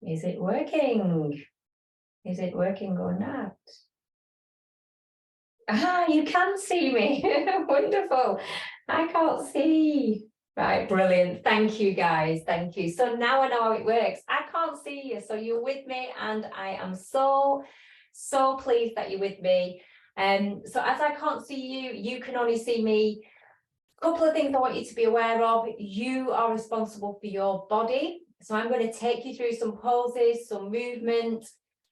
Is it working? Is it working or not? You can see me. Wonderful. I can't see. Right, brilliant. Thank you, guys. Thank you. So now I know how it works. I can't see you, so you're with me, and I am so pleased that you're with me. So as I can't see you, you can only see me. A couple of things I want you to be aware of. You are responsible for your body. So I'm going to take you through some poses, some movement,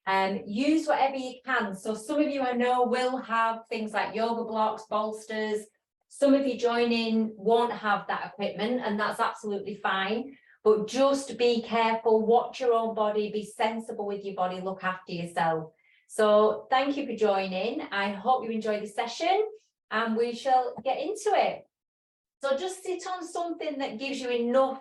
and use whatever you can. So some of you I know will have things like yoga blocks, bolsters. Some of you joining won't have that equipment, and that's absolutely fine. But just be careful, watch your own body, be sensible with your body, look after yourself. So thank you for joining. I hope you enjoy the session, and we shall get into it. So just sit on something that gives you enough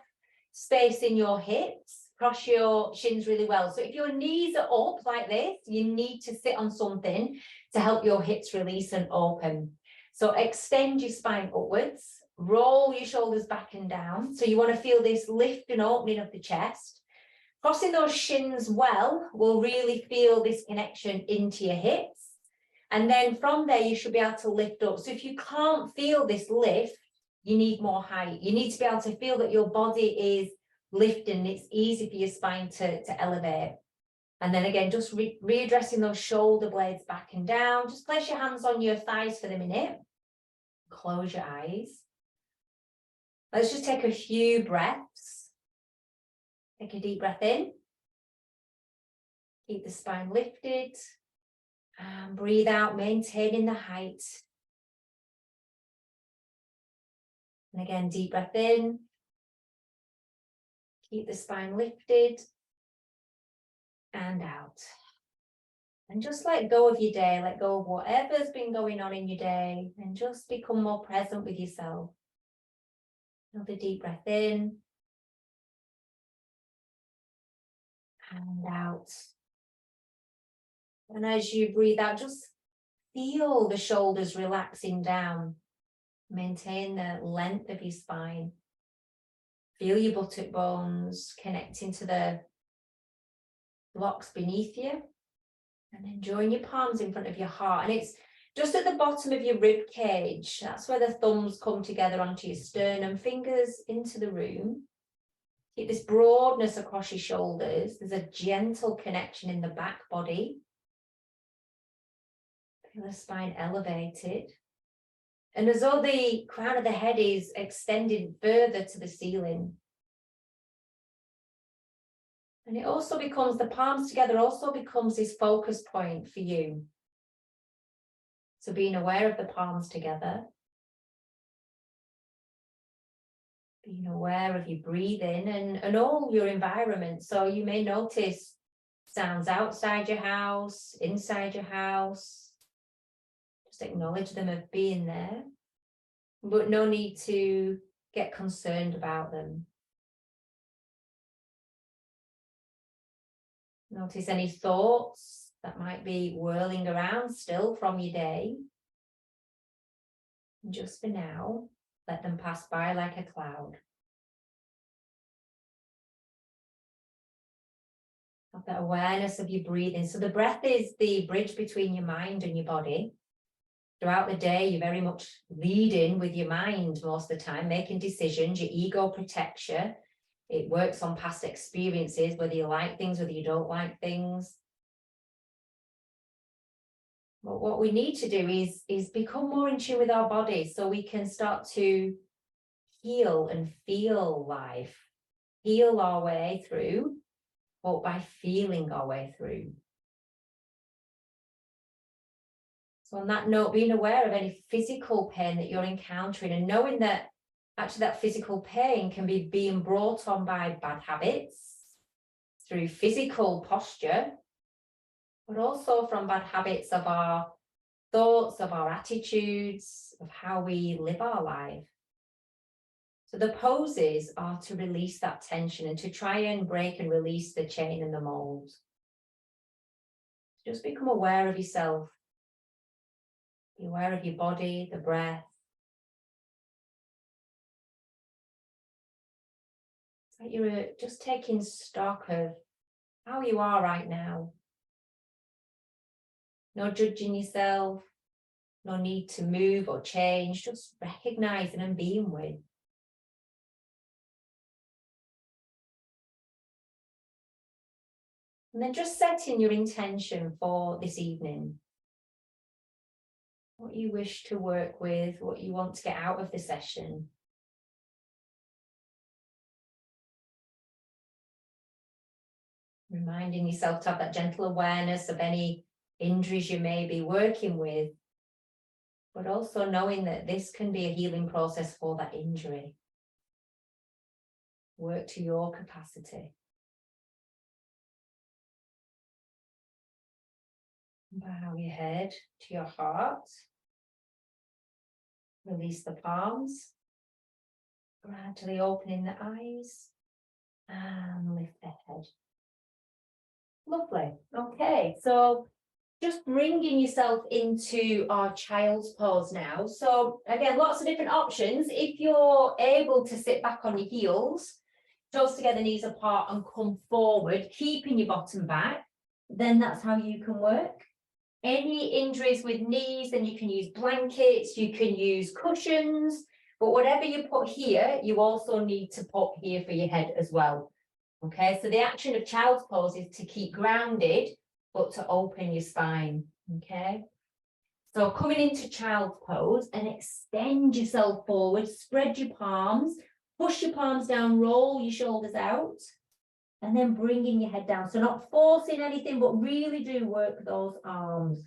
space in your hips, cross your shins really well. So if your knees are up like this, you need to sit on something to help your hips release and open. So extend your spine upwards, roll your shoulders back and down. So you want to feel this lift and opening of the chest. Crossing those shins well will really feel this connection into your hips. And then from there, you should be able to lift up. So if you can't feel this lift, you need more height. You need to be able to feel that your body is lifting. It's easy for your spine to elevate. And then again, just readdressing those shoulder blades back and down. Just place your hands on your thighs for the minute. Close your eyes. Let's just take a few breaths. Take a deep breath in. Keep the spine lifted. And breathe out, maintaining the height. And again, deep breath in. Keep the spine lifted. And out. And just let go of your day, let go of whatever's been going on in your day, and just become more present with yourself. Another deep breath in. And out. And as you breathe out, just feel the shoulders relaxing down. Maintain the length of your spine. Feel your buttock bones connecting to the blocks beneath you. And then join your palms in front of your heart. And it's just at the bottom of your rib cage. That's where the thumbs come together onto your sternum, fingers into the room. Keep this broadness across your shoulders. There's a gentle connection in the back body. Feel the spine elevated. And as though the crown of the head is extended further to the ceiling. And it also becomes, the palms together also becomes this focus point for you. So being aware of the palms together. Being aware of your breathing and all your environment. So you may notice sounds outside your house, inside your house. Just acknowledge them as being there. But no need to get concerned about them. Notice any thoughts that might be whirling around still from your day. And just for now, let them pass by like a cloud. Have that awareness of your breathing. So the breath is the bridge between your mind and your body. Throughout the day, you're very much leading with your mind most of the time, making decisions. Your ego protects you. It works on past experiences, whether you like things, whether you don't like things. But what we need to do is become more in tune with our body so we can start to heal and feel life. Heal our way through, but by feeling our way through. So on that note, being aware of any physical pain that you're encountering and knowing that actually that physical pain can be being brought on by bad habits, through physical posture, but also from bad habits of our thoughts, of our attitudes, of how we live our life. So the poses are to release that tension and to try and break and release the chain and the mold. Just become aware of yourself. Be aware of your body, the breath. It's like you're just taking stock of how you are right now. No judging yourself, no need to move or change, just recognizing and being with. And then just setting your intention for this evening. What you wish to work with, what you want to get out of the session. Reminding yourself to have that gentle awareness of any injuries you may be working with, but also knowing that this can be a healing process for that injury. Work to your capacity. Bow your head to your heart. Release the palms. Gradually opening the eyes and lift the head. Lovely. Okay, so just bringing yourself into our child's pose now. So again, lots of different options. If you're able to sit back on your heels, toes together, knees apart, and come forward, keeping your bottom back, then that's how you can work. Any injuries with knees, then you can use blankets, you can use cushions, but whatever you put here, you also need to put here for your head as well. Okay, so the action of child's pose is to keep grounded, but to open your spine. Okay, so coming into child's pose and extend yourself forward, spread your palms, push your palms down, roll your shoulders out, and then bringing your head down. So not forcing anything, but really do work those arms.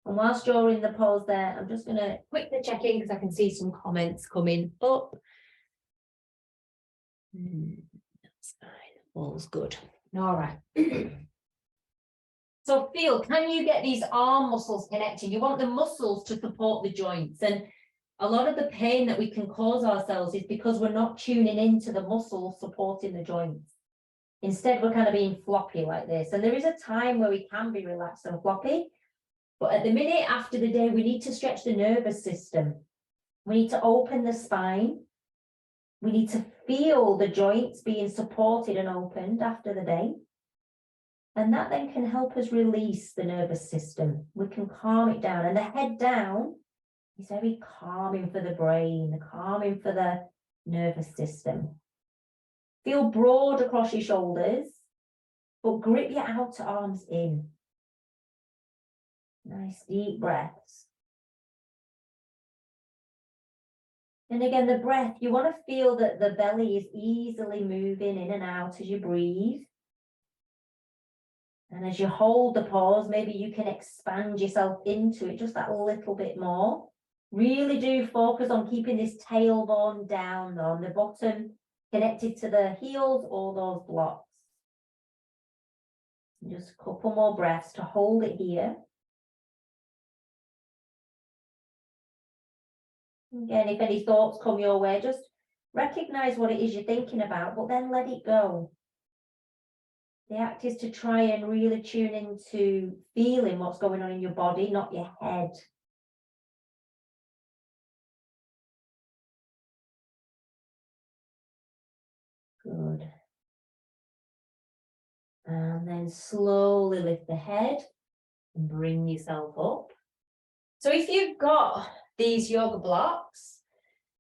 And whilst you're in the pose there, I'm just going to quickly check in because I can see some comments coming up. That's fine. All's good. All right. So feel, can you get these arm muscles connected? You want the muscles to support the joints. And a lot of the pain that we can cause ourselves is because we're not tuning into the muscles supporting the joints. Instead, we're kind of being floppy like this. And there is a time where we can be relaxed and floppy. But at the minute after the day, we need to stretch the nervous system. We need to open the spine. We need to feel the joints being supported and opened after the day. And that then can help us release the nervous system. We can calm it down. And the head down is very calming for the brain, calming for the nervous system. Feel broad across your shoulders, but grip your outer arms in. Nice deep breaths. And again, the breath, you want to feel that the belly is easily moving in and out as you breathe. And as you hold the pause, maybe you can expand yourself into it just that little bit more. Really do focus on keeping this tailbone down though, on the bottom, connected to the heels or those blocks. Just a couple more breaths to hold it here. Again, if any thoughts come your way, just recognize what it is you're thinking about, but then let it go. The act is to try and really tune into feeling what's going on in your body, not your head. Good. And then slowly lift the head and bring yourself up. So if you've got these yoga blocks,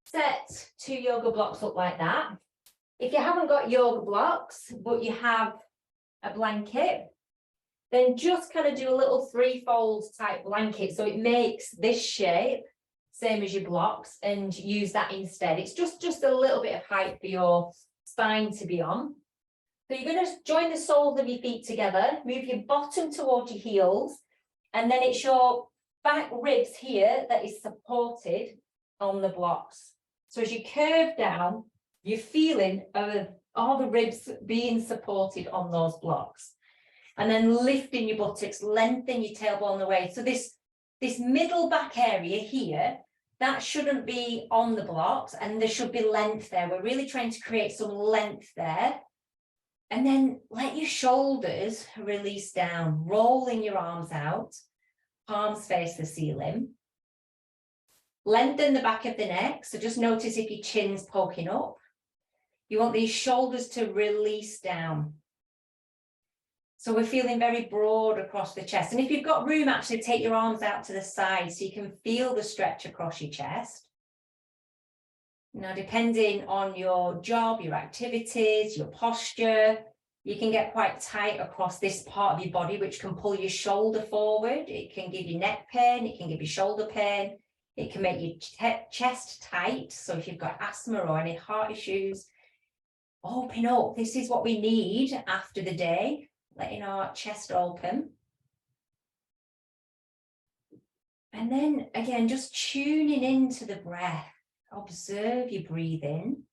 set 2 yoga blocks up like that. If you haven't got yoga blocks, but you have a blanket, then just kind of do a little 3-fold type blanket. So it makes this shape, same as your blocks, and use that instead. It's just a little bit of height for your spine to be on. So you're going to join the soles of your feet together, move your bottom towards your heels, and then it's your back ribs here that is supported on the blocks. So as you curve down, you're feeling all the ribs being supported on those blocks. And then lifting your buttocks, lengthen your tailbone away. So this middle back area here, that shouldn't be on the blocks, and there should be length there. We're really trying to create some length there. And then let your shoulders release down, rolling your arms out, palms face the ceiling. Lengthen the back of the neck. So just notice if your chin's poking up. You want these shoulders to release down. So we're feeling very broad across the chest. And if you've got room, actually take your arms out to the side so you can feel the stretch across your chest. Now, depending on your job, your activities, your posture, you can get quite tight across this part of your body, which can pull your shoulder forward. It can give you neck pain. It can give you shoulder pain. It can make your chest tight. So if you've got asthma or any heart issues, open up. This is what we need after the day, letting our chest open. And then again, just tuning into the breath. Observe your breathing.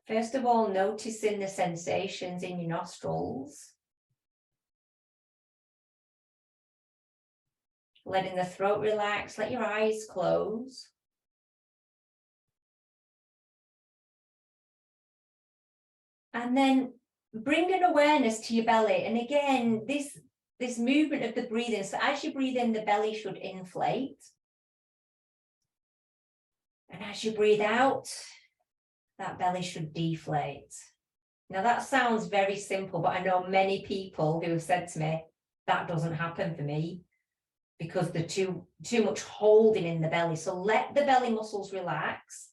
First of all, noticing the sensations in your nostrils. Letting the throat relax, let your eyes close. And then bring an awareness to your belly. And again, this movement of the breathing. So as you breathe in, the belly should inflate. And as you breathe out, that belly should deflate. Now that sounds very simple, but I know many people who have said to me, that doesn't happen for me because there's too much holding in the belly. So let the belly muscles relax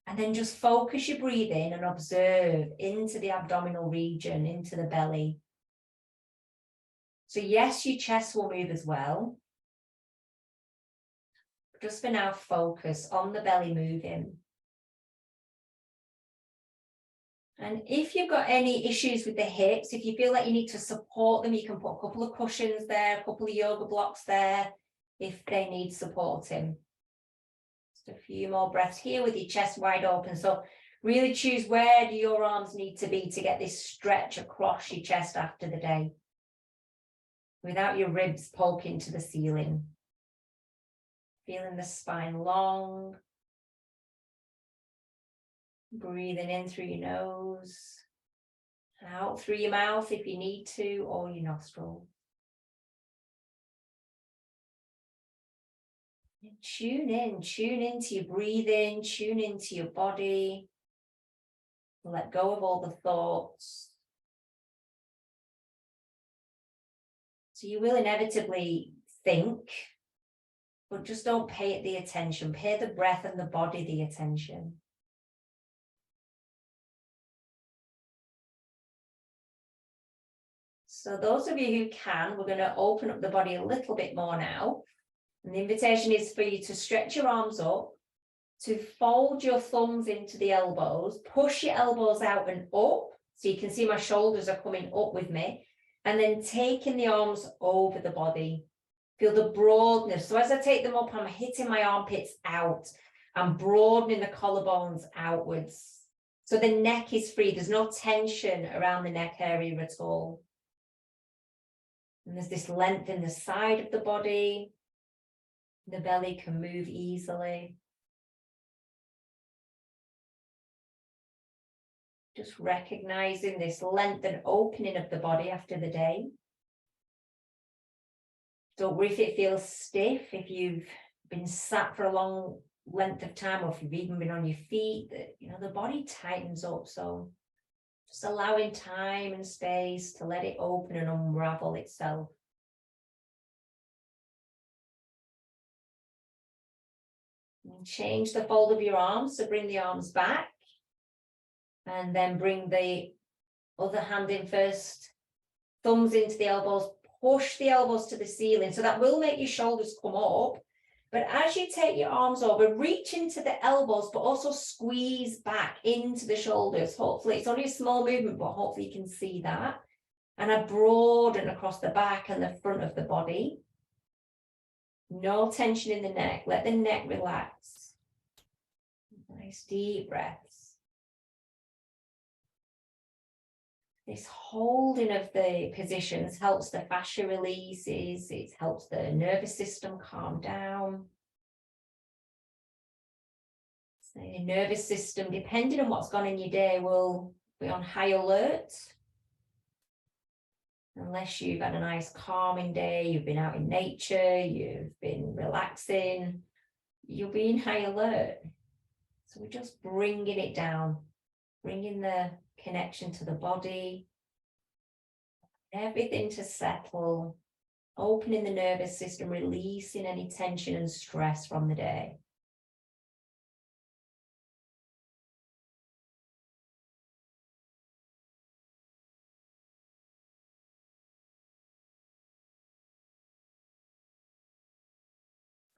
and then just focus your breathing and observe into the abdominal region, into the belly. So yes, your chest will move as well. Just for now, focus on the belly moving. And if you've got any issues with the hips, if you feel like you need to support them, you can put a couple of cushions there, a couple of yoga blocks there, if they need supporting. Just a few more breaths here with your chest wide open. So really choose where do your arms need to be to get this stretch across your chest after the day, without your ribs poking to the ceiling. Feeling the spine long. Breathing in through your nose, out through your mouth if you need to, or your nostril. And tune into your breathing, tune into your body. Let go of all the thoughts. So you will inevitably think, but just don't pay it the attention. Pay the breath and the body the attention. So those of you who can, we're going to open up the body a little bit more now. And the invitation is for you to stretch your arms up, to fold your thumbs into the elbows, push your elbows out and up. So you can see my shoulders are coming up with me. And then taking the arms over the body. Feel the broadness. So as I take them up, I'm hitting my armpits out. I'm broadening the collarbones outwards. So the neck is free. There's no tension around the neck area at all. And there's this length in the side of the body. The belly can move easily. Just recognizing this length and opening of the body after the day. Don't worry if it feels stiff, if you've been sat for a long length of time, or if you've even been on your feet, the body tightens up. So just allowing time and space to let it open and unravel itself. And change the fold of your arms, so bring the arms back. And then bring the other hand in first, thumbs into the elbows, push the elbows to the ceiling. So that will make your shoulders come up. But as you take your arms over, reach into the elbows, but also squeeze back into the shoulders. Hopefully, it's only a small movement, but hopefully you can see that. And I broaden across the back and the front of the body. No tension in the neck. Let the neck relax. Nice deep breaths. This holding of the positions helps the fascia releases, it helps the nervous system calm down. So your nervous system, depending on what's gone in your day, will be on high alert. Unless you've had a nice calming day, you've been out in nature, you've been relaxing, you'll be in high alert. So we're just bringing it down, bringing the connection to the body. Everything to settle, opening the nervous system, releasing any tension and stress from the day.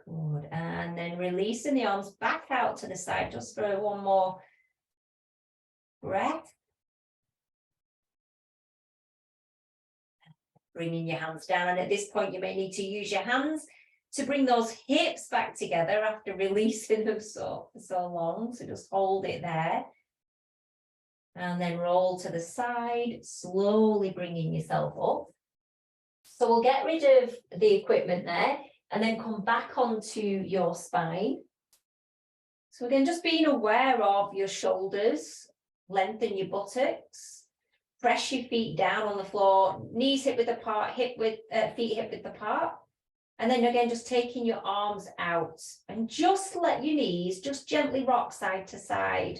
Good. And then releasing the arms back out to the side, just for one more breath. Bringing your hands down. And at this point, you may need to use your hands to bring those hips back together after releasing them for so long. So just hold it there. And then roll to the side, slowly bringing yourself up. So we'll get rid of the equipment there and then come back onto your spine. So again, just being aware of your shoulders, lengthen your buttocks, press your feet down on the floor, knees hip width apart, feet hip width apart. And then again, just taking your arms out and just let your knees just gently rock side to side.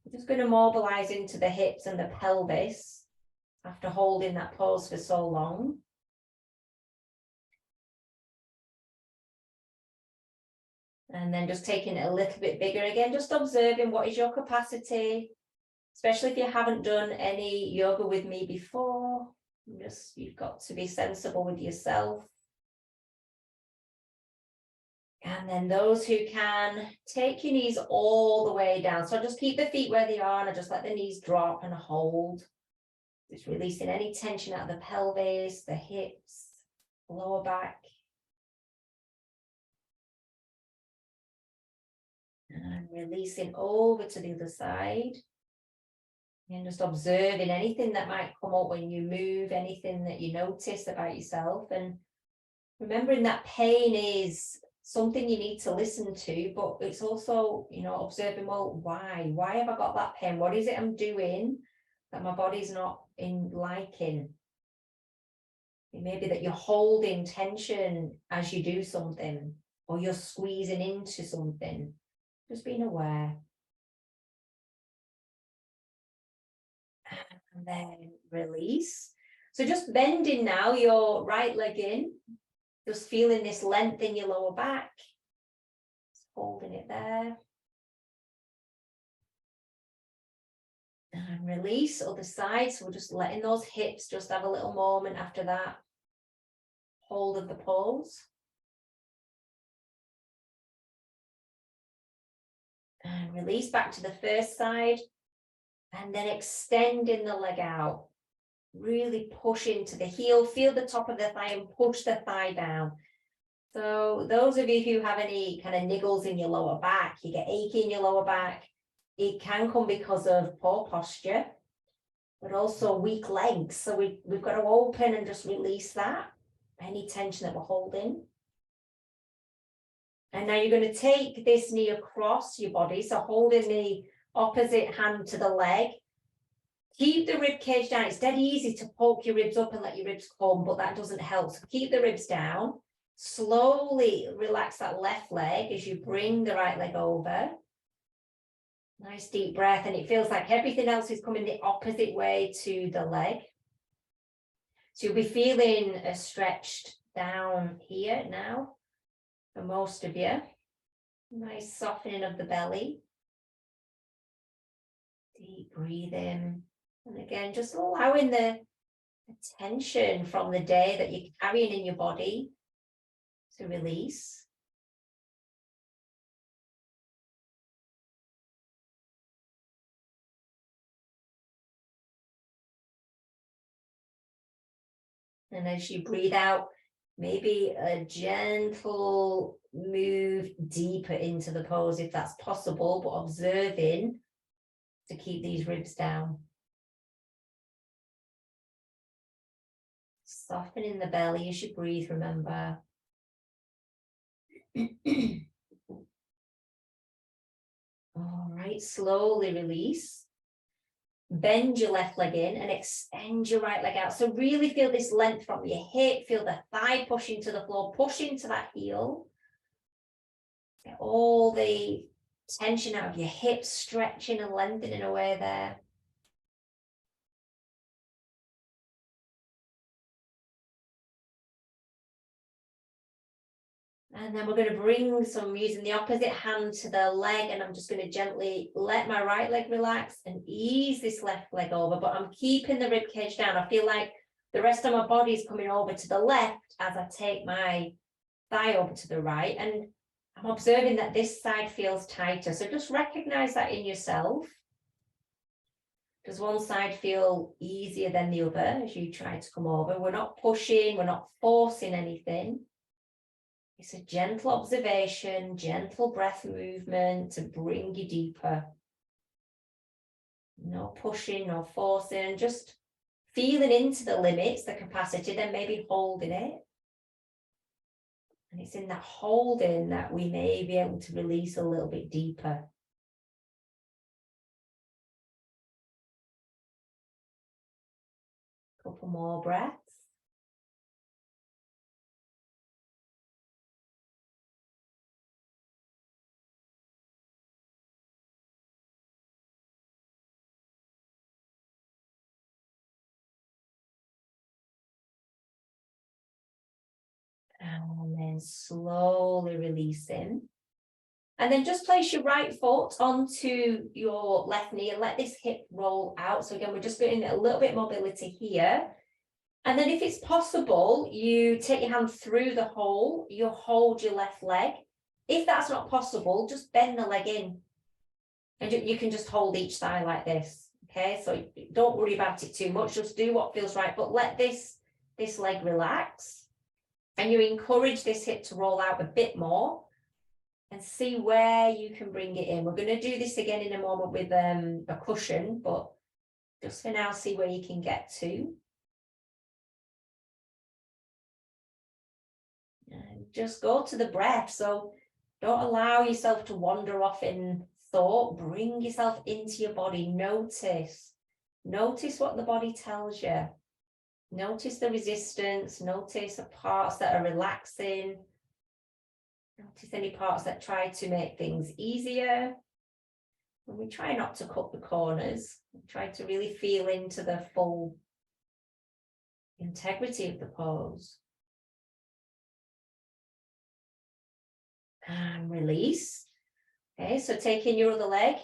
We're just going to mobilize into the hips and the pelvis after holding that pose for so long. And then just taking it a little bit bigger again, just observing what is your capacity, especially if you haven't done any yoga with me before. You've got to be sensible with yourself. And then those who can, take your knees all the way down. So just keep the feet where they are and just let the knees drop and hold. Just releasing any tension out of the pelvis, the hips, lower back. And releasing over to the other side. And just observing anything that might come up when you move, anything that you notice about yourself. And remembering that pain is something you need to listen to, but it's also, observing, well, why? Why have I got that pain? What is it I'm doing that my body's not liking? It may be that you're holding tension as you do something, or you're squeezing into something. Just being aware. And then release. So just bending now your right leg in, just feeling this length in your lower back, just holding it there. And release, other side. So we're just letting those hips just have a little moment after that hold of the pose. And release back to the first side. And then extending the leg out. Really push into the heel, feel the top of the thigh and push the thigh down. So those of you who have any kind of niggles in your lower back, you get achy in your lower back, it can come because of poor posture, but also weak legs. So we've got to open and just release that, any tension that we're holding. And now you're going to take this knee across your body, so holding the opposite hand to the leg. Keep the rib cage down. It's dead easy to poke your ribs up and let your ribs come, but that doesn't help. So keep the ribs down. Slowly relax that left leg as you bring the right leg over. Nice deep breath, and it feels like everything else is coming the opposite way to the leg. So you'll be feeling stretched down here now for most of you. Nice softening of the belly. Deep breathing. And again, just allowing the tension from the day that you're carrying in your body to release. And as you breathe out, maybe a gentle move deeper into the pose if that's possible, but observing to keep these ribs down. Softening the belly as you breathe, remember. All right, slowly release. Bend your left leg in and extend your right leg out. So really feel this length from your hip, feel the thigh pushing to the floor, push into that heel. Get all the tension out of your hips, stretching and lengthening away there. And then we're going to bring some, using the opposite hand to the leg, and I'm just going to gently let my right leg relax and ease this left leg over, but I'm keeping the rib cage down. I feel like the rest of my body is coming over to the left as I take my thigh over to the right, and I'm observing that this side feels tighter. So just recognize that in yourself. Does one side feel easier than the other as you try to come over? We're not pushing, we're not forcing anything. It's a gentle observation, gentle breath movement to bring you deeper. No pushing, no forcing, just feeling into the limits, the capacity, then maybe holding it. And it's in that holding that we may be able to release a little bit deeper. Couple more breaths. And then slowly releasing. And then just place your right foot onto your left knee and let this hip roll out. So again, we're just getting a little bit of mobility here. And then if it's possible, you take your hand through the hole, you hold your left leg. If that's not possible, just bend the leg in. And you can just hold each thigh like this. Okay, so don't worry about it too much. Just do what feels right, but let this leg relax. And you encourage this hip to roll out a bit more and see where you can bring it in. We're going to do this again in a moment with a cushion, but just for now, see where you can get to. And just go to the breath. So don't allow yourself to wander off in thought. Bring yourself into your body. Notice what the body tells you. Notice the resistance. Notice the parts that are relaxing. Notice any parts that try to make things easier. And we try not to cut the corners. We try to really feel into the full integrity of the pose. And release. Okay, so taking your other leg,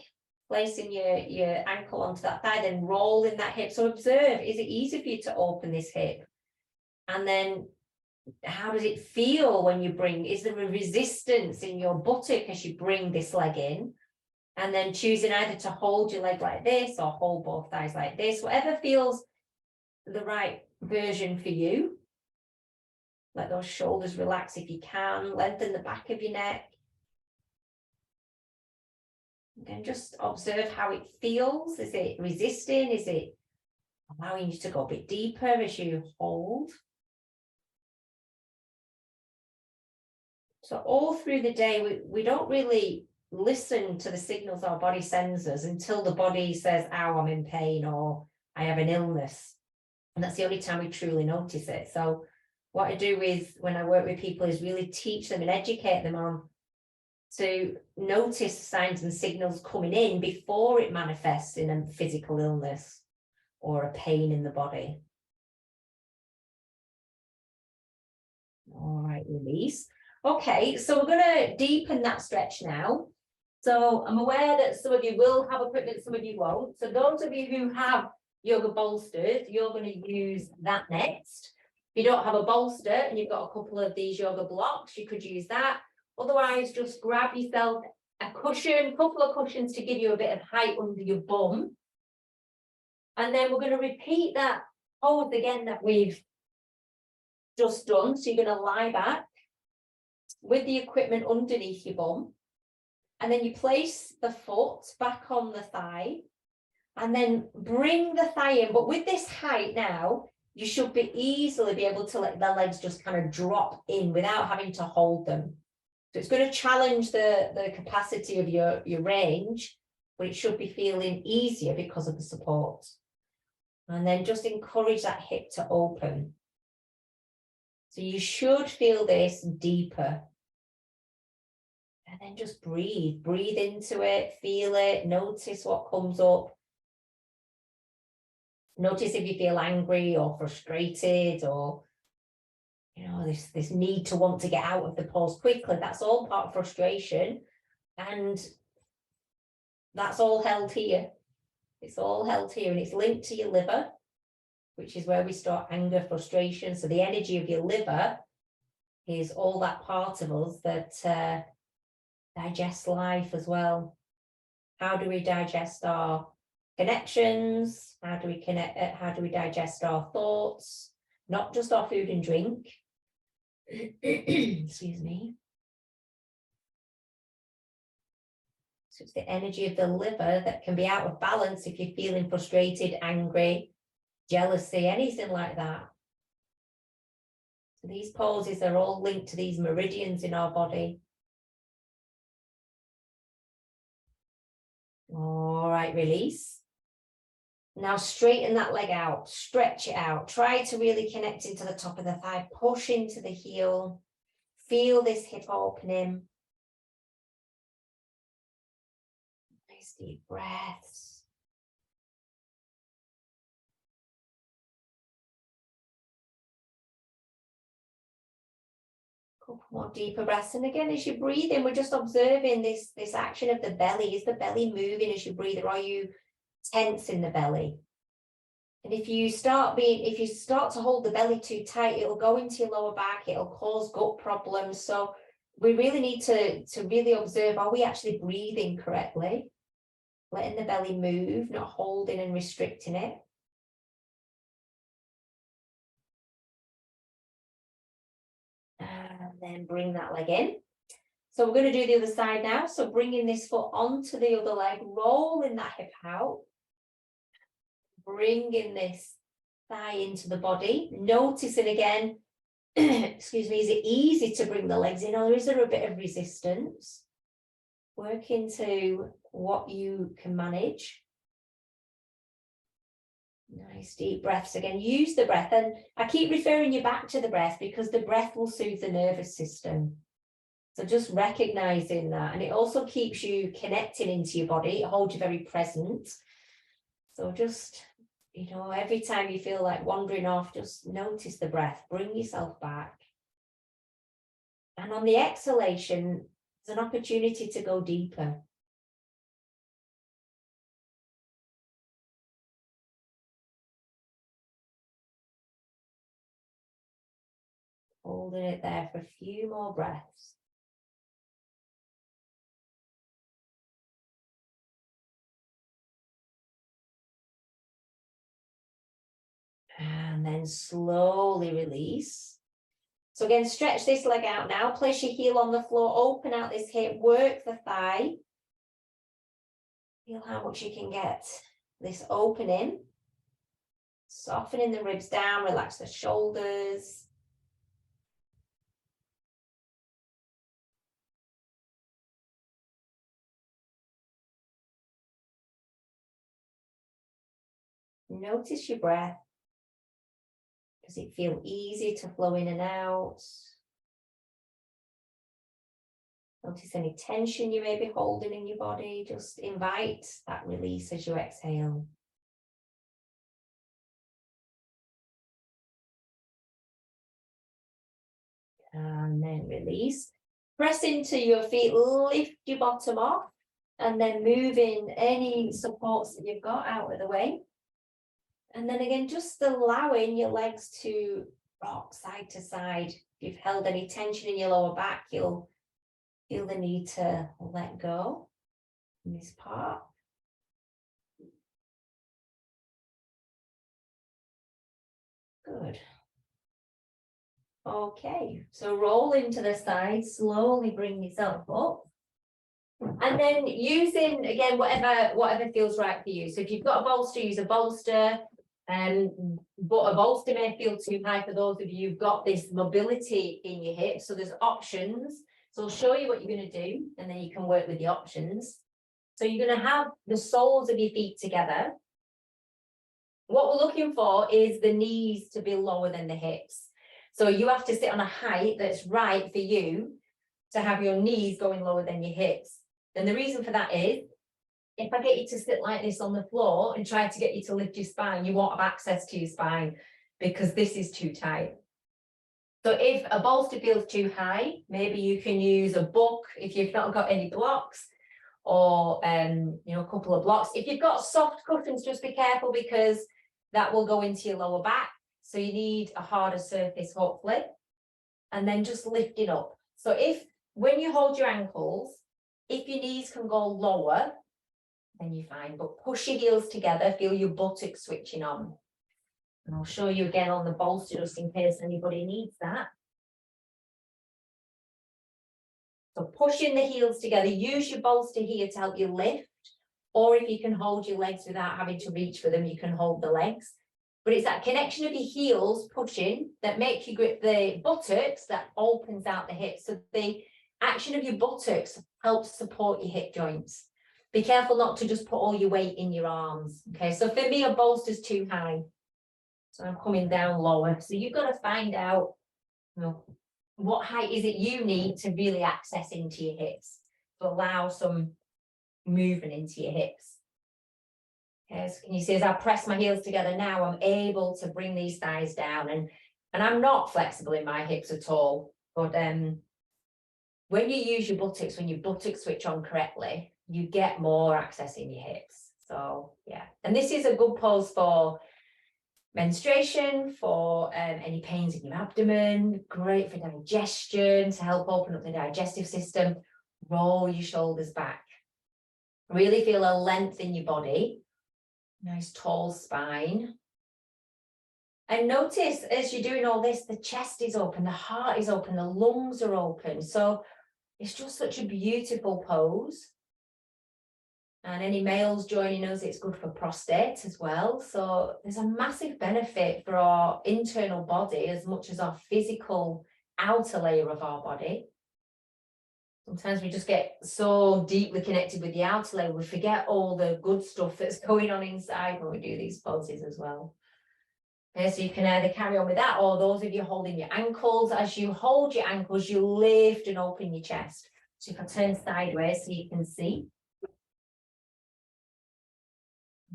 placing your ankle onto that thigh, then rolling that hip. So observe, is it easy for you to open this hip? And then how does it feel when you bring, is there a resistance in your buttock as you bring this leg in? And then choosing either to hold your leg like this or hold both thighs like this, whatever feels the right version for you. Let those shoulders relax if you can, lengthen the back of your neck. And just observe how it feels. Is it resisting? Is it allowing you to go a bit deeper as you hold? So all through the day, we don't really listen to the signals our body sends us until the body says, ow, I'm in pain, or I have an illness. And that's the only time we truly notice it. So what I do when I work with people is really teach them and educate them on to notice signs and signals coming in before it manifests in a physical illness or a pain in the body. All right, release. Okay, so we're going to deepen that stretch now. So I'm aware that some of you will have equipment, some of you won't. So those of you who have yoga bolsters, you're going to use that next. If you don't have a bolster and you've got a couple of these yoga blocks, you could use that. Otherwise, just grab yourself a cushion, couple of cushions to give you a bit of height under your bum. And then we're going to repeat that pose again that we've just done. So you're going to lie back with the equipment underneath your bum. And then you place the foot back on the thigh. And then bring the thigh in. But with this height now, you should easily be able to let the legs just kind of drop in without having to hold them. So it's going to challenge the capacity of your range, but it should be feeling easier because of the support. And then just encourage that hip to open. So you should feel this deeper. And then just breathe into it, feel it, notice what comes up. Notice if you feel angry or frustrated or you know, this need to want to get out of the pose quickly. That's all part of frustration, and that's all held here. It's all held here, and it's linked to your liver, which is where we store anger, frustration. So the energy of your liver is all that part of us that digests life as well. How do we digest our connections? How do we connect? How do we digest our thoughts? Not just our food and drink. Excuse me. So it's the energy of the liver that can be out of balance if you're feeling frustrated, angry, jealousy, anything like that. So these poses are all linked to these meridians in our body. All right, release. Now straighten that leg out, stretch it out. Try to really connect into the top of the thigh, push into the heel. Feel this hip opening. Nice deep breaths. Couple more deeper breaths. And again, as you breathe in, we're just observing this action of the belly. Is the belly moving as you breathe, or are you tense in the belly? And if you start to hold the belly too tight, it'll go into your lower back, it'll cause gut problems. So we really need to really observe, are we actually breathing correctly? Letting the belly move, not holding and restricting it. And then bring that leg in. So we're going to do the other side now. So bringing this foot onto the other leg, rolling that hip out. Bringing this thigh into the body, noticing again, excuse me, is it easy to bring the legs in, or is there a bit of resistance? Work into what you can manage. Nice deep breaths again. Use the breath, and I keep referring you back to the breath because the breath will soothe the nervous system. So just recognizing that, and it also keeps you connecting into your body. It holds you very present. So just, you know, every time you feel like wandering off, just notice the breath, bring yourself back. And on the exhalation, there's an opportunity to go deeper. Holding it there for a few more breaths. And then slowly release. So again, stretch this leg out now. Place your heel on the floor, open out this hip, work the thigh. Feel how much you can get this opening. Softening the ribs down, relax the shoulders. Notice your breath. Does it feel easy to flow in and out? Notice any tension you may be holding in your body. Just invite that release as you exhale. And then release. Press into your feet, lift your bottom off, and then move in any supports that you've got out of the way. And then again, just allowing your legs to rock side to side. If you've held any tension in your lower back, you'll feel the need to let go in this part. Good. Okay, so roll into the side, slowly bring yourself up. And then using, again, whatever feels right for you. So if you've got a bolster, use a bolster. But a bolster may feel too high for those of you who've got this mobility in your hips. So there's options. So I'll show you what you're going to do, and then you can work with the options. So you're going to have the soles of your feet together. What we're looking for is the knees to be lower than the hips. So you have to sit on a height that's right for you to have your knees going lower than your hips. And the reason for that is, if I get you to sit like this on the floor and try to get you to lift your spine, you won't have access to your spine because this is too tight. So if a bolster feels too high, maybe you can use a book if you've not got any blocks, or you know, a couple of blocks. If you've got soft cushions, just be careful because that will go into your lower back. So you need a harder surface, hopefully, and then just lifting up. So if, when you hold your ankles, if your knees can go lower, then you're fine, but push your heels together, feel your buttocks switching on. And I'll show you again on the bolster just in case anybody needs that. So pushing the heels together, use your bolster here to help you lift, or if you can hold your legs without having to reach for them, you can hold the legs. But it's that connection of your heels pushing that makes you grip the buttocks that opens out the hips. So the action of your buttocks helps support your hip joints. Be careful not to just put all your weight in your arms. Okay, so for me, a bolster's too high. So I'm coming down lower. So you've got to find out, you know, what height is it you need to really access into your hips, to allow some movement into your hips. Okay, so can you see as I press my heels together now, I'm able to bring these thighs down, and I'm not flexible in my hips at all. But when you use your buttocks, when your buttocks switch on correctly, you get more access in your hips. So yeah, and this is a good pose for menstruation, for any pains in your abdomen, great for digestion, to help open up the digestive system. Roll your shoulders back. Really feel a length in your body. Nice tall spine. And notice as you're doing all this, the chest is open, the heart is open, the lungs are open. So it's just such a beautiful pose. And any males joining us, it's good for prostate as well. So there's a massive benefit for our internal body as much as our physical outer layer of our body. Sometimes we just get so deeply connected with the outer layer, we forget all the good stuff that's going on inside when we do these poses as well. Okay, so you can either carry on with that, or those of you holding your ankles, as you hold your ankles, you lift and open your chest. So if I turn sideways so you can see.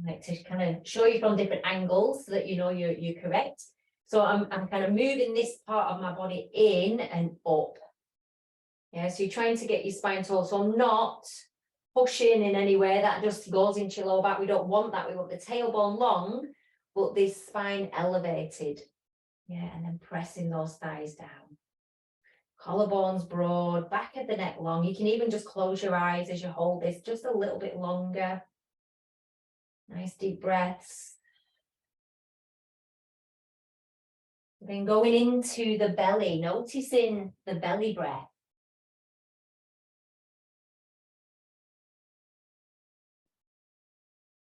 I like to kind of show you from different angles so that you know you're correct. So I'm kind of moving this part of my body in and up. Yeah, so you're trying to get your spine tall. So I'm not pushing in any way. That just goes into your lower back. We don't want that. We want the tailbone long, but this spine elevated. Yeah, and then pressing those thighs down. Collarbones broad, back of the neck long. You can even just close your eyes as you hold this just a little bit longer. Nice deep breaths. Then going into the belly, noticing the belly breath.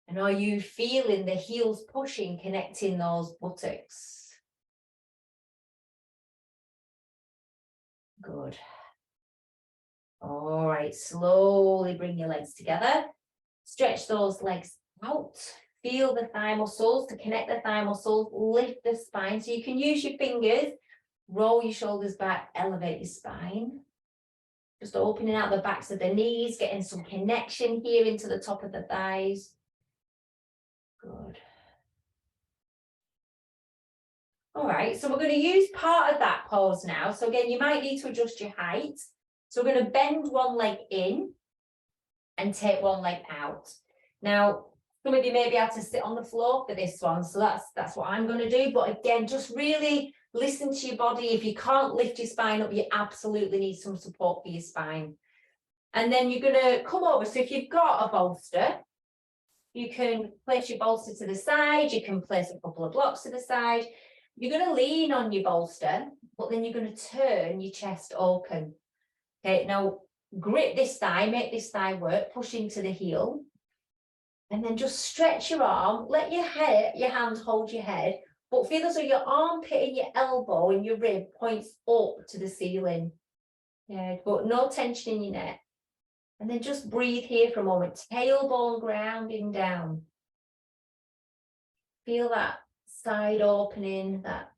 And are you feeling the heels pushing, connecting those buttocks? Good. All right, slowly bring your legs together. Stretch those legs out. Feel the thigh muscles to connect the thigh muscles. Lift the spine. So you can use your fingers. Roll your shoulders back. Elevate your spine. Just opening out the backs of the knees. Getting some connection here into the top of the thighs. Good. All right, so we're going to use part of that pose now. So again, you might need to adjust your height. So we're going to bend one leg in and take one leg out. Now, some of you may be able to sit on the floor for this one, so that's what I'm going to do. But again, just really listen to your body. If you can't lift your spine up, you absolutely need some support for your spine. And then you're going to come over. So if you've got a bolster, you can place your bolster to the side. You can place a couple of blocks to the side. You're going to lean on your bolster, but then you're going to turn your chest open. Okay, now grip this thigh, make this thigh work, push into the heel. And then just stretch your arm, let your hand hold your head, but feel as though your armpit and your elbow and your rib points up to the ceiling. Yeah, but no tension in your neck. And then just breathe here for a moment. Tailbone grounding down. Feel that side opening, that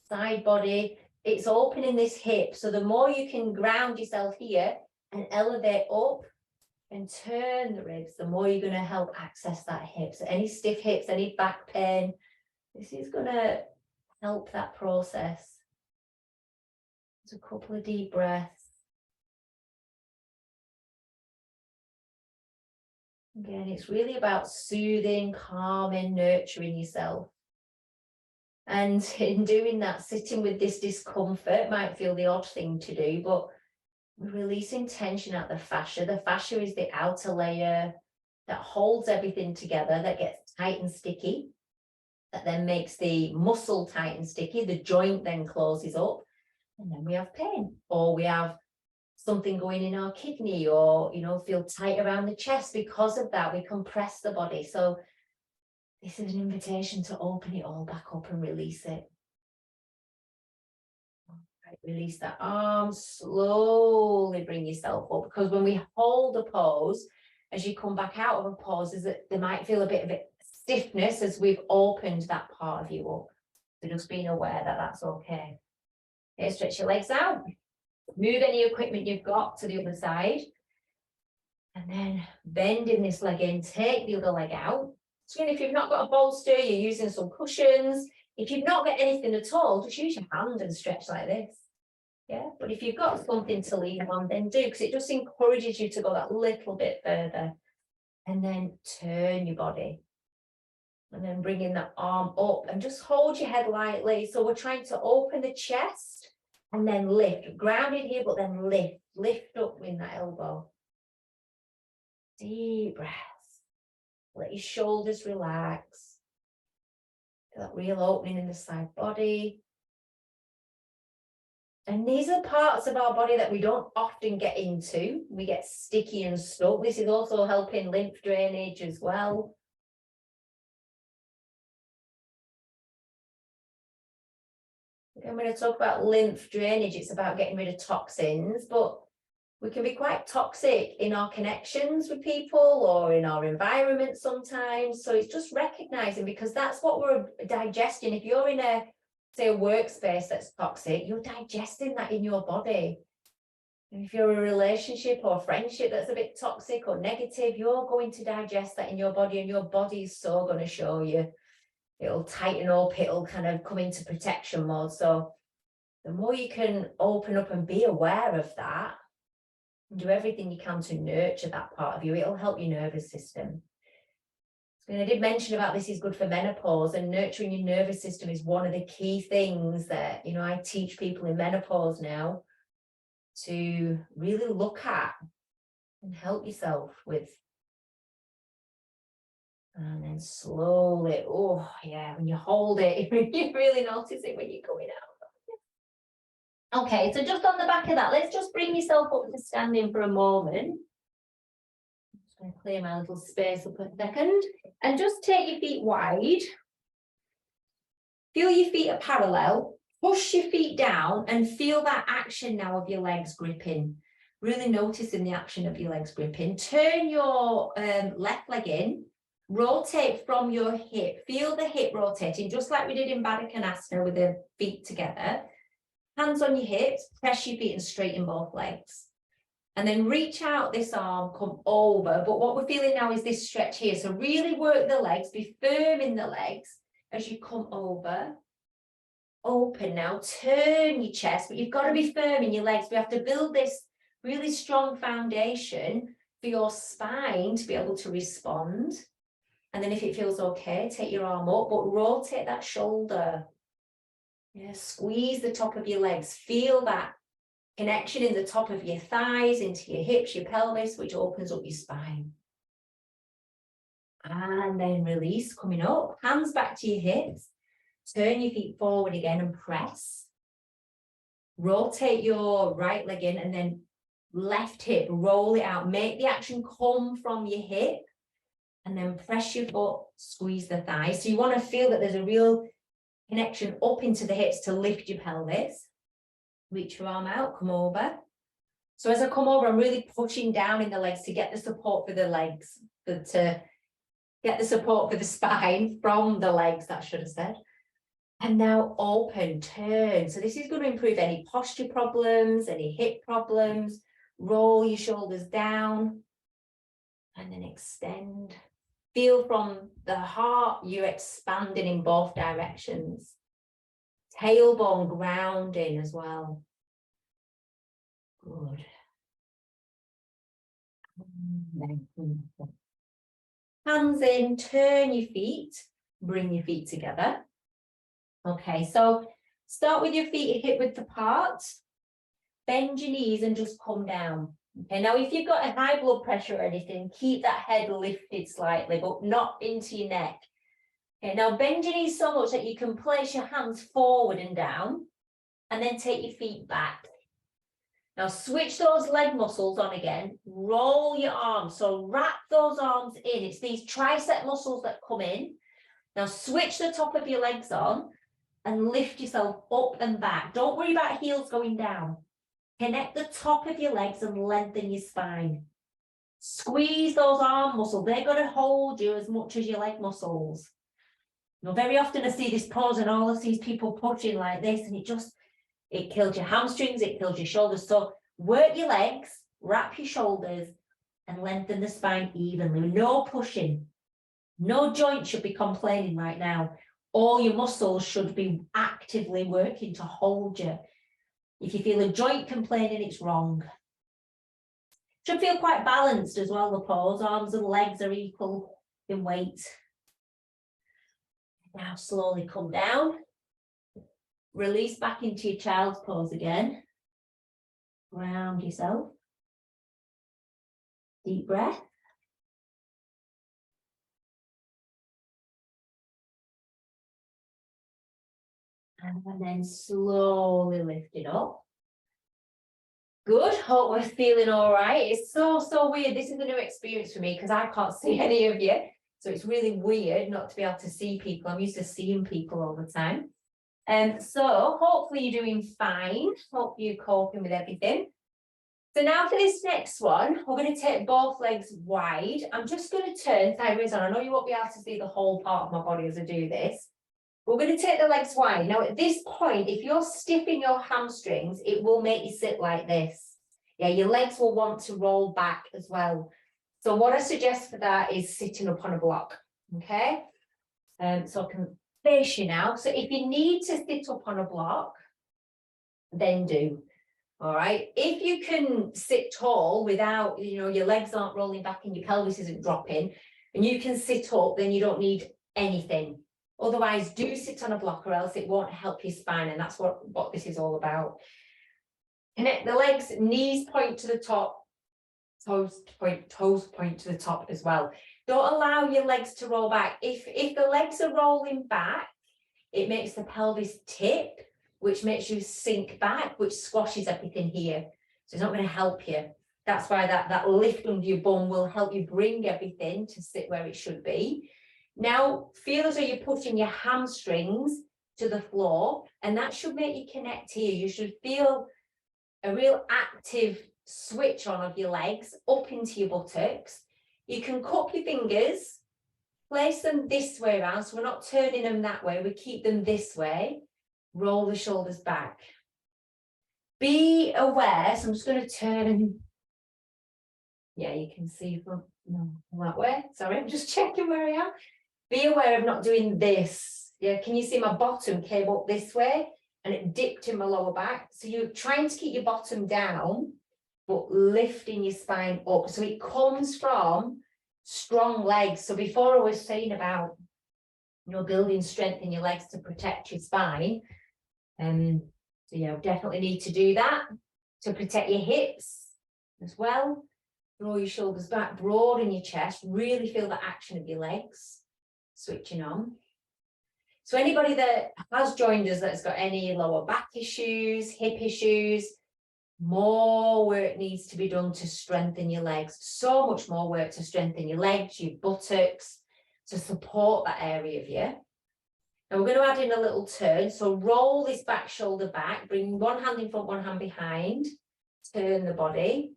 side body. It's opening this hip. So the more you can ground yourself here and elevate up and turn the ribs, the more you're going to help access that hip. So any stiff hips, any back pain, this is going to help that process. Just a couple of deep breaths. Again, it's really about soothing, calming, nurturing yourself. And in doing that, sitting with this discomfort might feel the odd thing to do, but we're releasing tension at the fascia. The fascia is the outer layer that holds everything together, that gets tight and sticky, that then makes the muscle tight and sticky. The joint then closes up, and then we have pain, or we have something going in our kidney, or, you know, feel tight around the chest. Because of that, we compress the body. So this is an invitation to open it all back up and release it. Right, release that arm, slowly bring yourself up, because when we hold a pose, as you come back out of a pose, is that there might feel a bit of stiffness as we've opened that part of you up. So just being aware that that's okay. Okay, stretch your legs out. Move any equipment you've got to the other side. And then bending this leg in, take the other leg out. So if you've not got a bolster, you're using some cushions. If you've not got anything at all, just use your hand and stretch like this. Yeah, but if you've got something to lean on, then do, because it just encourages you to go that little bit further. And then turn your body. And then bringing the arm up and just hold your head lightly. So we're trying to open the chest and then lift. Grounded here, but then lift. Lift up with that elbow. Deep breaths. Let your shoulders relax. Feel that real opening in the side body. And these are parts of our body that we don't often get into. We get sticky and stuck. This is also helping lymph drainage as well. I'm going to talk about lymph drainage. It's about getting rid of toxins, but we can be quite toxic in our connections with people or in our environment sometimes. So it's just recognizing, because that's what we're digesting. If you're in a, say, a workspace that's toxic, you're digesting that in your body. And if you're in a relationship or friendship that's a bit toxic or negative, you're going to digest that in your body, and your body is so going to show you. It'll tighten up, it'll kind of come into protection mode. So the more you can open up and be aware of that, and do everything you can to nurture that part of you, it'll help your nervous system. And I did mention about this is good for menopause, and nurturing your nervous system is one of the key things that, you know, I teach people in menopause now to really look at and help yourself with. And then slowly, oh yeah, when you hold it, you really notice it when you're going out. Okay, so just on the back of that, let's just bring yourself up to standing for a moment. I'm just going to clear my little space up a second. And just take your feet wide. Feel your feet are parallel. Push your feet down and feel that action now of your legs gripping. Really noticing the action of your legs gripping. Turn your left leg in. Rotate from your hip. Feel the hip rotating, just like we did in Baddha Konasana with the feet together. Hands on your hips, press your feet and straighten both legs. And then reach out this arm, come over. But what we're feeling now is this stretch here. So really work the legs, be firm in the legs as you come over. Open now, turn your chest, but you've got to be firm in your legs. We have to build this really strong foundation for your spine to be able to respond. And then if it feels okay, take your arm up, but rotate that shoulder. Yeah, squeeze the top of your legs. Feel that connection in the top of your thighs, into your hips, your pelvis, which opens up your spine. And then release, coming up. Hands back to your hips. Turn your feet forward again and press. Rotate your right leg in and then left hip, roll it out. Make the action come from your hip. And then press your foot, squeeze the thighs. So you want to feel that there's a real connection up into the hips to lift your pelvis. Reach your arm out, come over. So as I come over, I'm really pushing down in the legs to get the support for the legs, to get the support for the spine from the legs, that I should have said. And now open, turn. So this is going to improve any posture problems, any hip problems. Roll your shoulders down and then extend. Feel from the heart, you're expanding in both directions. Tailbone grounding as well. Good. Hands in, turn your feet, bring your feet together. Okay, so start with your feet hip width apart, bend your knees and just come down. Okay, now if you've got a high blood pressure or anything, keep that head lifted slightly, but not into your neck. Okay, now bend your knees so much that you can place your hands forward and down, and then take your feet back. Now switch those leg muscles on again, roll your arms, so wrap those arms in. It's these tricep muscles that come in. Now switch the top of your legs on and lift yourself up and back. Don't worry about heels going down. Connect the top of your legs and lengthen your spine. Squeeze those arm muscles. They're going to hold you as much as your leg muscles. You know, very often I see this pose and all of these people pushing like this, and it kills your hamstrings, it kills your shoulders. So work your legs, wrap your shoulders, and lengthen the spine evenly. No pushing. No joint should be complaining right now. All your muscles should be actively working to hold you. If you feel a joint complaining, it's wrong. Should feel quite balanced as well, the pose. Arms and legs are equal in weight. Now slowly come down. Release back into your child's pose again. Ground yourself. Deep breath. And then slowly lift it up. Good. Hope we're feeling all right. It's so weird. This is a new experience for me because I can't see any of you. So it's really weird not to be able to see people. I'm used to seeing people all the time. So hopefully you're doing fine. Hope you're coping with everything. So now for this next one, we're going to take both legs wide. I'm just going to turn sideways on. I know you won't be able to see the whole part of my body as I do this. We're going to take the legs wide. Now at this point, if you're stiff in your hamstrings, it will make you sit like this. Yeah, your legs will want to roll back as well. So what I suggest for that is sitting up on a block. Okay. So I can face you now. So if you need to sit up on a block, then do. All right. If you can sit tall without, your legs aren't rolling back and your pelvis isn't dropping, and you can sit up, then you don't need anything. Otherwise, do sit on a block or else it won't help your spine. And that's what this is all about. Connect the legs, knees point to the top, toes point to the top as well. Don't allow your legs to roll back. If the legs are rolling back, it makes the pelvis tip, which makes you sink back, which squashes everything here. So it's not going to help you. That's why that lift under your bum will help you bring everything to sit where it should be. Now, feel as though you're pushing your hamstrings to the floor, and that should make you connect here. You should feel a real active switch on of your legs up into your buttocks. You can cup your fingers, place them this way around, so we're not turning them that way, we keep them this way. Roll the shoulders back. Be aware, so I'm just going to turn. Yeah, you can see from that way. Sorry, I'm just checking where I am. Be aware of not doing this. Yeah, can you see my bottom came up this way and it dipped in my lower back? So you're trying to keep your bottom down, but lifting your spine up. So it comes from strong legs. So before I was saying about, building strength in your legs to protect your spine, so definitely need to do that to protect your hips as well. Draw your shoulders back, broaden your chest, really feel the action of your legs switching on. So anybody that has joined us that's got any lower back issues, hip issues, more work needs to be done to strengthen your legs. So much more work to strengthen your legs, your buttocks, to support that area of you. Now we're going to add in a little turn. So roll this back shoulder back, bring one hand in front, one hand behind, turn the body.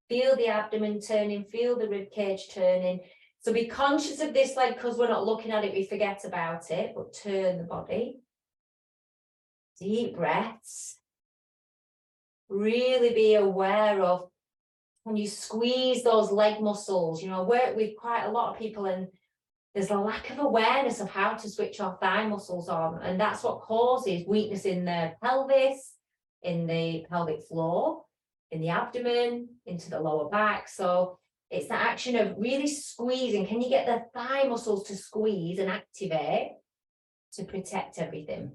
Feel the abdomen turning, feel the rib cage turning. So be conscious of this leg because we're not looking at it, we forget about it, but turn the body. Deep breaths. Really be aware of when you squeeze those leg muscles. I work with quite a lot of people and there's a lack of awareness of how to switch our thigh muscles on. And that's what causes weakness in the pelvis, in the pelvic floor. in the abdomen, into the lower back. So it's the action of really squeezing. Can you get the thigh muscles to squeeze and activate to protect everything?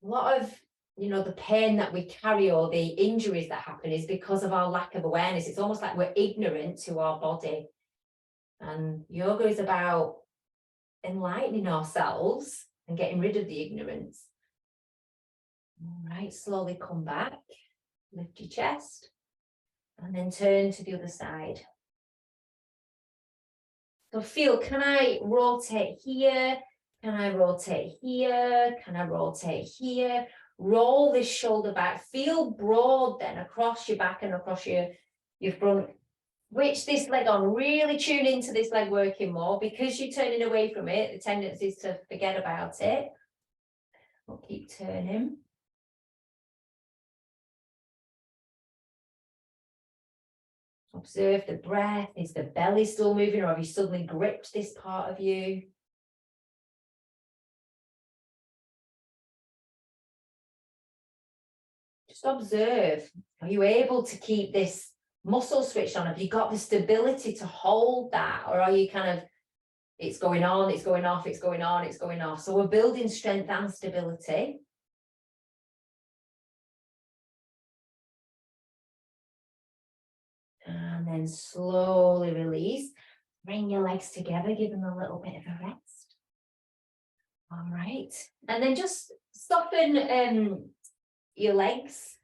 A lot of, you know, the pain that we carry or the injuries that happen is because of our lack of awareness. It's almost like we're ignorant to our body. And yoga is about enlightening ourselves and getting rid of the ignorance. All right, slowly come back, lift your chest, and then turn to the other side. So feel, can I rotate here? Can I rotate here? Can I rotate here? Roll this shoulder back. Feel broad then across your back and across your front. Switch this leg on. Really tune into this leg working more. Because you're turning away from it, the tendency is to forget about it. We'll keep turning. Observe the breath. Is the belly still moving, or have you suddenly gripped this part of you? Just observe. Are you able to keep this muscle switched on? Have you got the stability to hold that? Or are you kind of, it's going on, it's going off, it's going on, it's going off. So we're building strength and stability. And then slowly release. Bring your legs together, give them a little bit of a rest. All right. And then just soften your legs.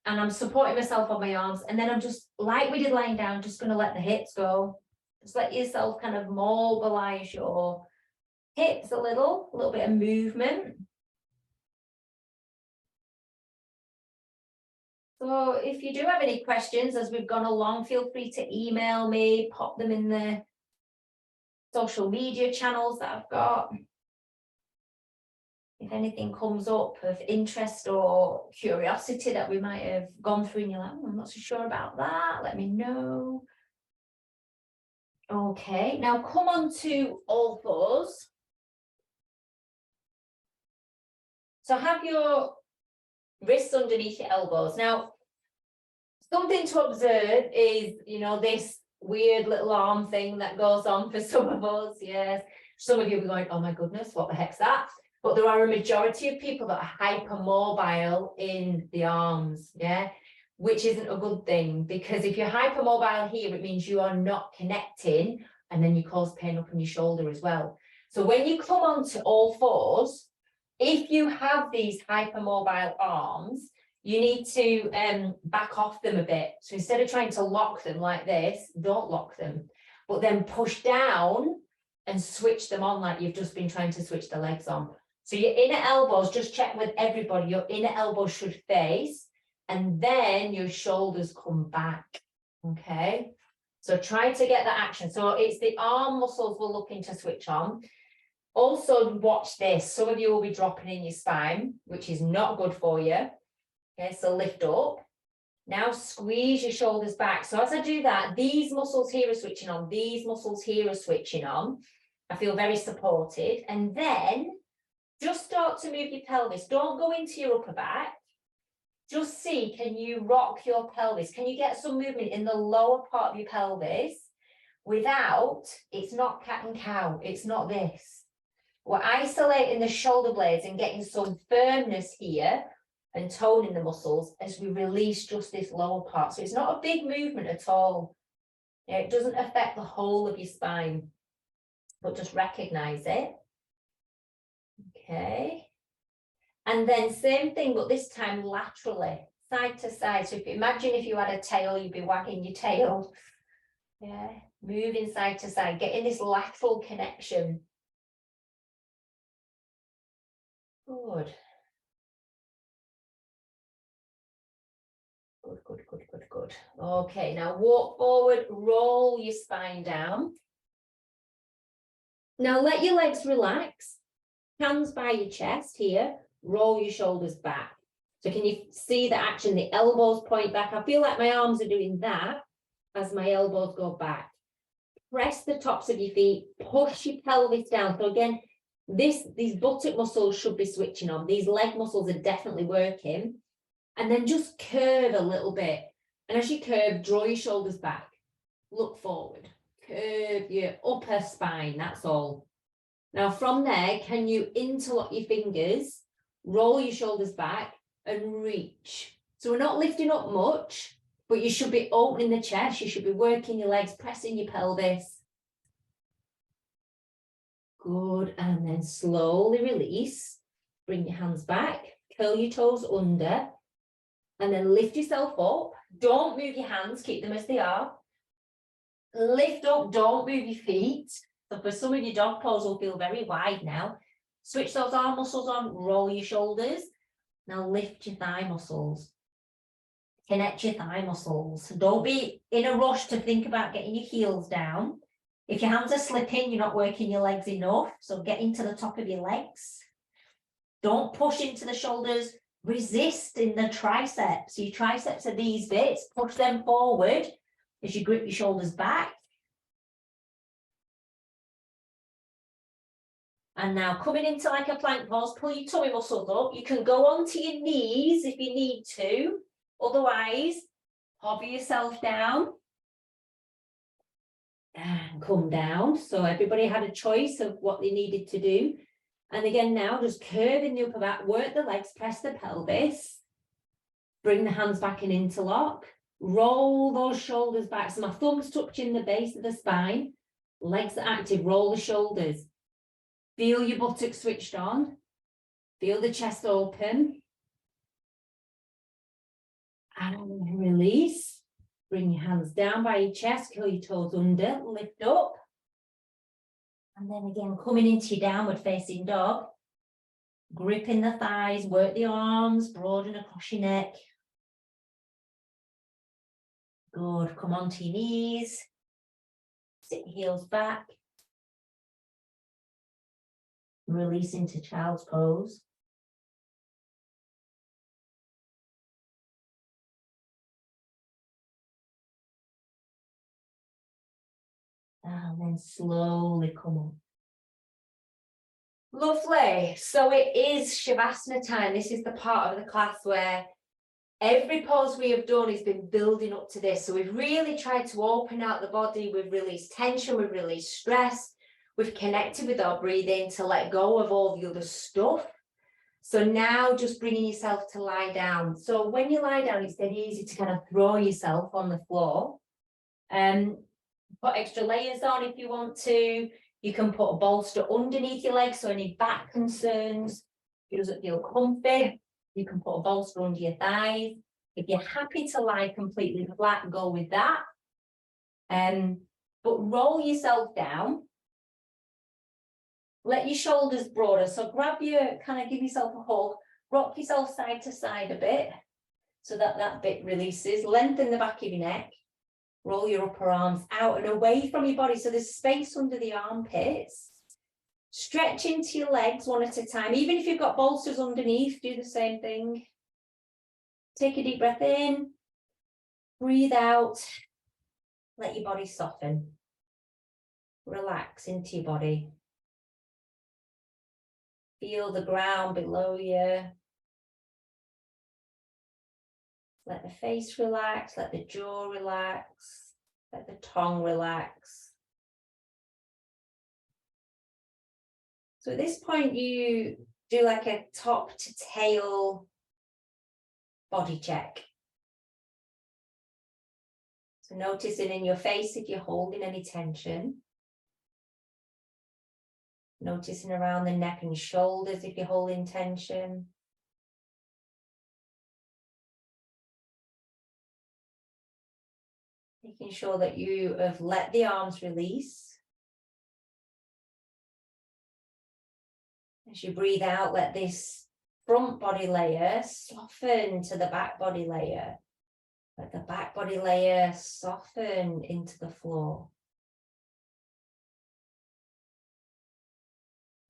And I'm supporting myself on my arms. And then I'm just, like we did lying down, just going to let the hips go. Just let yourself kind of mobilize your hips a little bit of movement. So if you do have any questions as we've gone along, feel free to email me, pop them in the social media channels that I've got. If anything comes up of interest or curiosity that we might have gone through and you're like, oh, I'm not so sure about that, let me know. Okay, now come on to all fours. So have your wrists underneath your elbows. Now, something to observe is, you know, this weird little arm thing that goes on for some of us. Yes, some of you will be going, oh my goodness, what the heck's that? But there are a majority of people that are hypermobile in the arms, yeah, which isn't a good thing, because if you're hypermobile here, it means you are not connecting, and then you cause pain up in your shoulder as well. So when you come onto all fours, if you have these hypermobile arms, you need to back off them a bit. So instead of trying to lock them like this, don't lock them, but then push down and switch them on like you've just been trying to switch the legs on. So your inner elbows, just check with everybody, your inner elbows should face, and then your shoulders come back, okay? So try to get that action. So it's the arm muscles we're looking to switch on. Also watch this. Some of you will be dropping in your spine, which is not good for you. Okay, so lift up. Now squeeze your shoulders back. So as I do that, these muscles here are switching on. These muscles here are switching on. I feel very supported. And then just start to move your pelvis. Don't go into your upper back. Just see, can you rock your pelvis? Can you get some movement in the lower part of your pelvis without, it's not cat and cow, it's not this. We're isolating the shoulder blades and getting some firmness here and toning the muscles as we release just this lower part. So it's not a big movement at all. Yeah, it doesn't affect the whole of your spine, but just recognize it. Okay. And then same thing, but this time laterally, side to side. So if you imagine if you had a tail, you'd be wagging your tail. Yeah, moving side to side, getting this lateral connection. Good. Good, good, good, good, good. Okay, now walk forward, roll your spine down. Now let your legs relax. Hands by your chest here. Roll your shoulders back. So can you see the action? The elbows point back. I feel like my arms are doing that as my elbows go back. Press the tops of your feet. Push your pelvis down. So again, these buttock muscles should be switching on. These leg muscles are definitely working. And then just curve a little bit. And as you curve, draw your shoulders back. Look forward. Curve your upper spine, that's all. Now from there, can you interlock your fingers, roll your shoulders back and reach. So we're not lifting up much, but you should be opening the chest. You should be working your legs, pressing your pelvis. Good, and then slowly release. Bring your hands back, curl your toes under, and then lift yourself up. Don't move your hands, keep them as they are. Lift up, don't move your feet. So for some of your dog pose will feel very wide now. Switch those arm muscles on, roll your shoulders. Now lift your thigh muscles. Connect your thigh muscles. Don't be in a rush to think about getting your heels down. If your hands are slipping, you're not working your legs enough. So get into the top of your legs. Don't push into the shoulders. Resist in the triceps. Your triceps are these bits. Push them forward as you grip your shoulders back. And now coming into like a plank pose, pull your tummy muscles up. You can go onto your knees if you need to. Otherwise, hover yourself down. And come down. So everybody had a choice of what they needed to do. And again now, just curving the upper back, work the legs, press the pelvis. Bring the hands back in interlock. Roll those shoulders back. So my thumb's touching the base of the spine. Legs are active, roll the shoulders. Feel your buttocks switched on. Feel the chest open. And release. Bring your hands down by your chest, curl your toes under, lift up. And then again, coming into your downward facing dog. Gripping the thighs, work the arms, broaden across your neck. Good, come onto your knees. Sit your heels back. Release into child's pose. And then slowly come up. Lovely. So it is Shavasana time. This is the part of the class where every pose we have done has been building up to this. So we've really tried to open out the body. We've released tension. We've released stress. We've connected with our breathing to let go of all the other stuff. So now just bringing yourself to lie down. So when you lie down, it's dead easy to kind of throw yourself on the floor. Put extra layers on if you want to. You can put a bolster underneath your legs, so any back concerns, if it doesn't feel comfy, you can put a bolster under your thighs. If you're happy to lie completely flat, go with that. But roll yourself down. Let your shoulders broader. So grab your, kind of give yourself a hug, rock yourself side to side a bit, so that that bit releases. Lengthen the back of your neck. Roll your upper arms out and away from your body. So there's space under the armpits. Stretch into your legs one at a time. Even if you've got bolsters underneath, do the same thing. Take a deep breath in. Breathe out. Let your body soften. Relax into your body. Feel the ground below you. Let the face relax, let the jaw relax, let the tongue relax. So at this point, you do like a top to tail body check. So noticing in your face if you're holding any tension. Noticing around the neck and shoulders if you're holding tension. Making sure that you have let the arms release. As you breathe out, let this front body layer soften to the back body layer. Let the back body layer soften into the floor.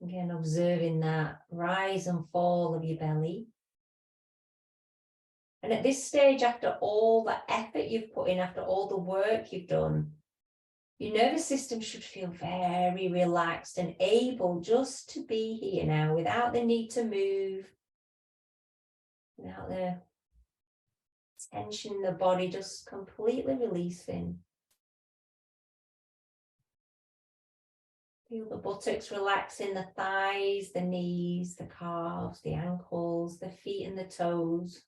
Again, observing that rise and fall of your belly. And at this stage, after all the effort you've put in, after all the work you've done, your nervous system should feel very relaxed and able just to be here now without the need to move, without the tension in the body just completely releasing. Feel the buttocks relaxing, the thighs, the knees, the calves, the ankles, the feet and the toes.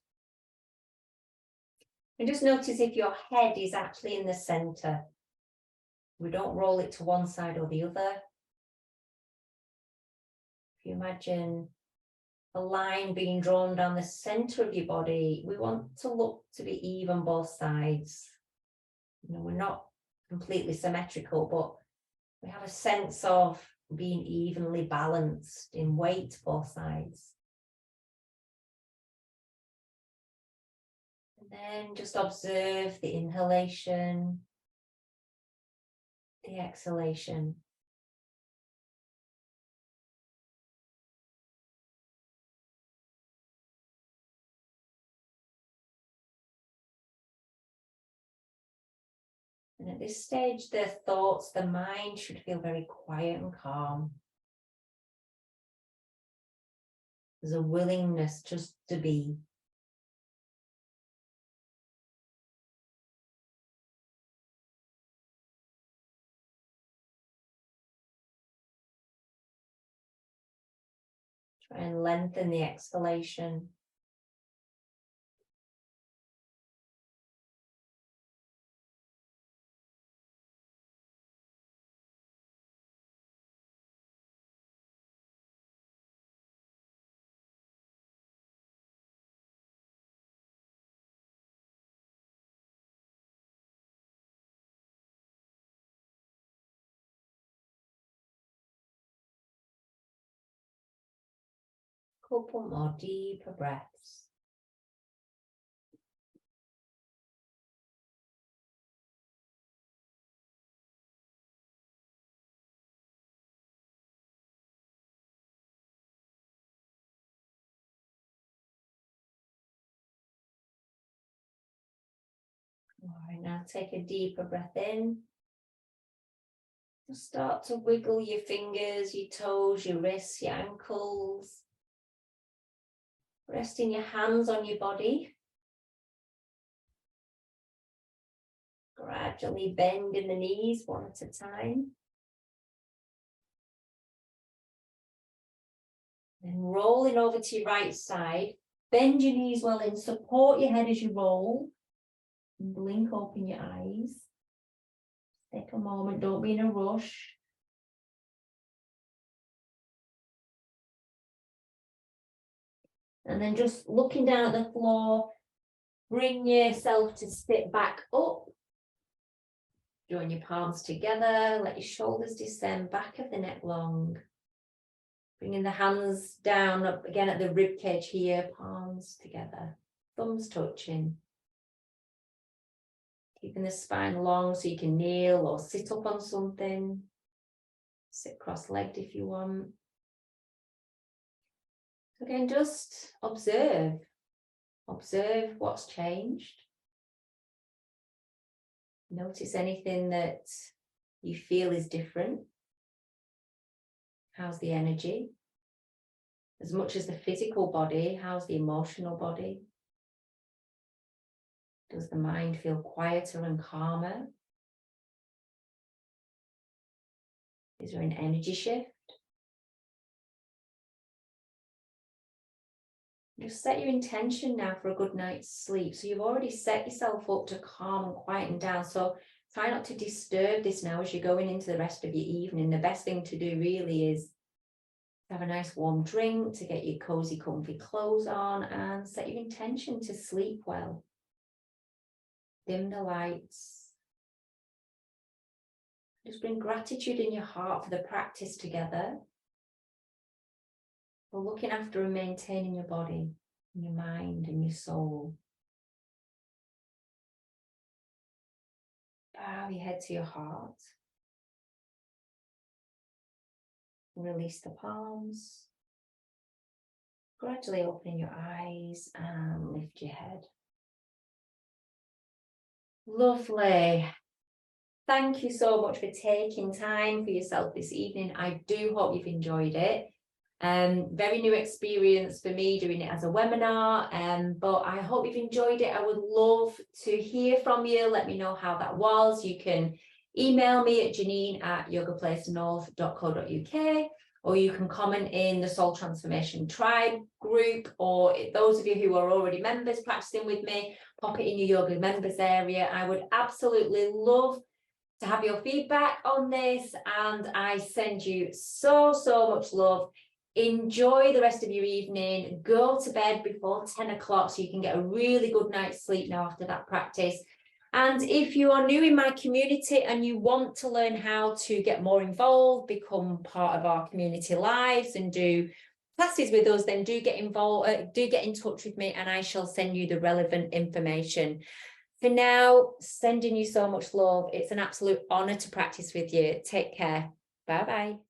And just notice if your head is actually in the center. We don't roll it to one side or the other. If you imagine a line being drawn down the center of your body, we want to look to be even both sides. You know, we're not completely symmetrical, but we have a sense of being evenly balanced in weight both sides. And then just observe the inhalation, the exhalation. And at this stage, the thoughts, the mind should feel very quiet and calm. There's a willingness just to be. Try and lengthen the exhalation. Couple more deeper breaths. All right, now take a deeper breath in. Just start to wiggle your fingers, your toes, your wrists, your ankles. Resting your hands on your body. Gradually bending the knees one at a time. Then rolling over to your right side. Bend your knees well in, support your head as you roll. And blink open your eyes. Take a moment, don't be in a rush. And then just looking down at the floor, bring yourself to sit back up. Join your palms together, let your shoulders descend, back of the neck long. Bringing the hands down up again at the rib cage here, palms together, thumbs touching. Keeping the spine long so you can kneel or sit up on something. Sit cross-legged if you want. So again, just observe. Observe what's changed. Notice anything that you feel is different. How's the energy? As much as the physical body, how's the emotional body? Does the mind feel quieter and calmer? Is there an energy shift? Just set your intention now for a good night's sleep. So you've already set yourself up to calm and quieten down. So try not to disturb this now as you're going into the rest of your evening. The best thing to do really is have a nice warm drink, to get your cozy, comfy clothes on, and set your intention to sleep well. Dim the lights. Just bring gratitude in your heart for the practice together. For looking after and maintaining your body, and your mind and your soul. Bow your head to your heart. Release the palms. Gradually opening your eyes and lift your head. Lovely. Thank you so much for taking time for yourself this evening. I do hope you've enjoyed it. Very new experience for me doing it as a webinar, but I hope you've enjoyed it. I would love to hear from you. Let me know how that was. You can email me at janine@yogaplacenorth.co.uk, or you can comment in the Soul Transformation Tribe group, or those of you who are already members practicing with me, pop it in your yoga members area. I would absolutely love to have your feedback on this, and I send you so much love. Enjoy the rest of your evening. Go to bed before 10 o'clock so you can get a really good night's sleep now after that practice. And if you are new in my community and you want to learn how to get more involved, become part of our community lives and do classes with us, then do get involved, do get in touch with me, and I shall send you the relevant information. For now, sending you so much love. It's an absolute honor to practice with you. Take care. Bye-bye.